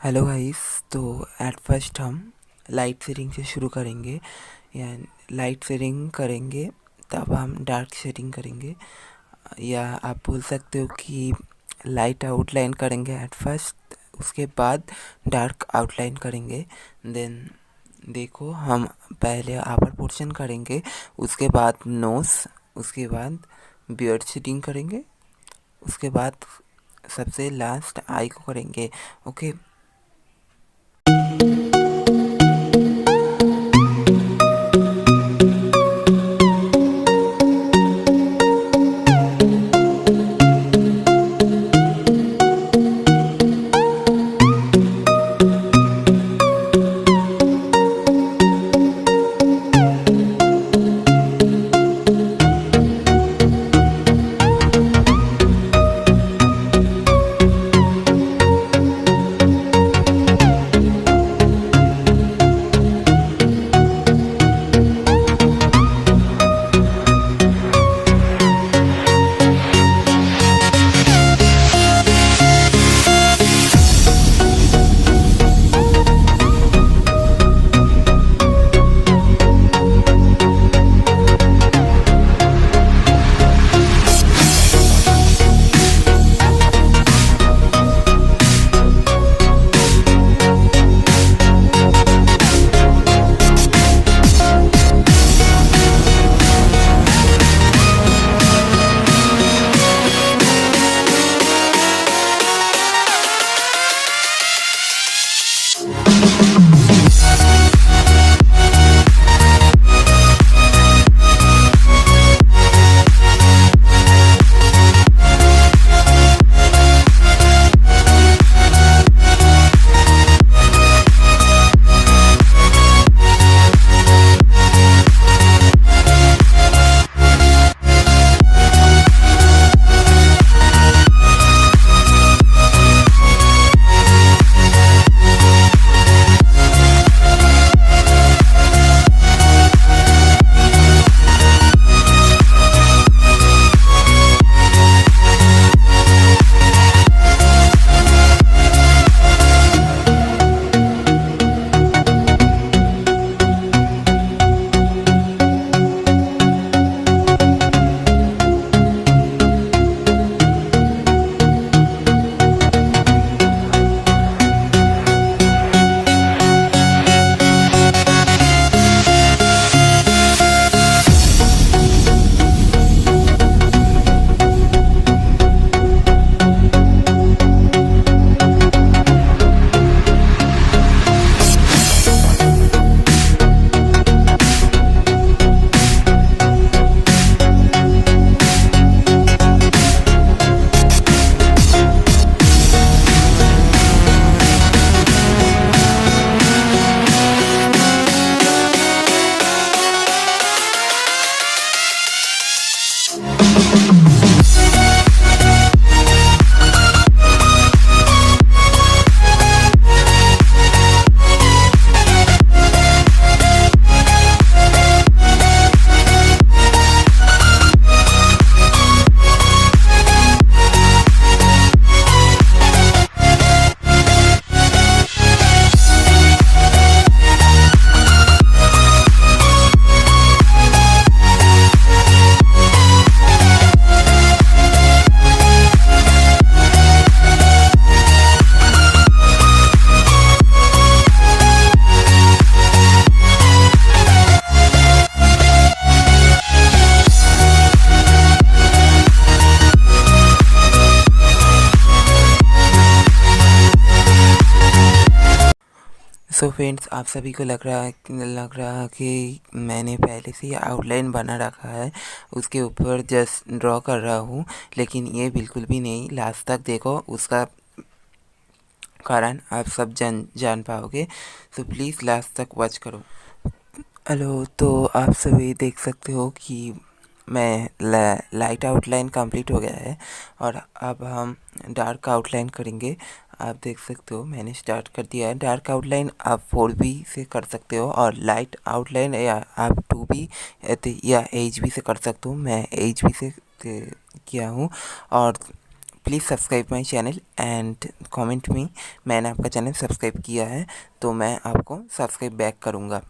Hello guys. तो at first हम light shading से शुरू करेंगे या लाइट शेडिंग करेंगे, तब हम डार्क शेडिंग करेंगे, या आप बोल सकते हो कि लाइट आउटलाइन करेंगे एट फर्स्ट, उसके बाद डार्क आउटलाइन करेंगे। देन देखो, हम पहले अपर पोर्शन करेंगे, उसके बाद नोज, उसके बाद बियर्ड शेडिंग करेंगे, उसके बाद सबसे लास्ट आई को करेंगे। ओके। सो फ्रेंड्स, आप सभी को लग रहा कि मैंने पहले से ही आउटलाइन बना रखा है, उसके ऊपर जस्ट ड्रॉ कर रहा हूँ, लेकिन ये बिल्कुल भी नहीं। लास्ट तक देखो, उसका कारण आप सब जान पाओगे। तो प्लीज़ लास्ट तक वॉच करो। हेलो, तो आप सभी देख सकते हो कि मैं लाइट आउटलाइन कंप्लीट हो गया है, और अब हम डार्क आउटलाइन करेंगे। आप देख सकते हो मैंने स्टार्ट कर दिया है। डार्क आउटलाइन आप 4B से कर सकते हो, और लाइट आउटलाइन या आप 2B या HB से कर सकते हो। मैं HB से किया हूँ, और please subscribe my channel and comment में मैंने आपका चैनल सब्सक्राइब किया है तो मैं आपको सब्सक्राइब बैक करूँगा।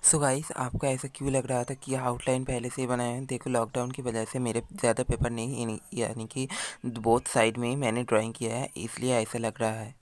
सो गाइस, आपको ऐसा क्यों लग रहा था कि आउटलाइन पहले से ही बनाया है? देखो, लॉकडाउन की वजह से मेरे ज़्यादा पेपर नहीं, यानी कि बोथ साइड में ही मैंने ड्राइंग किया है, इसलिए ऐसा लग रहा है।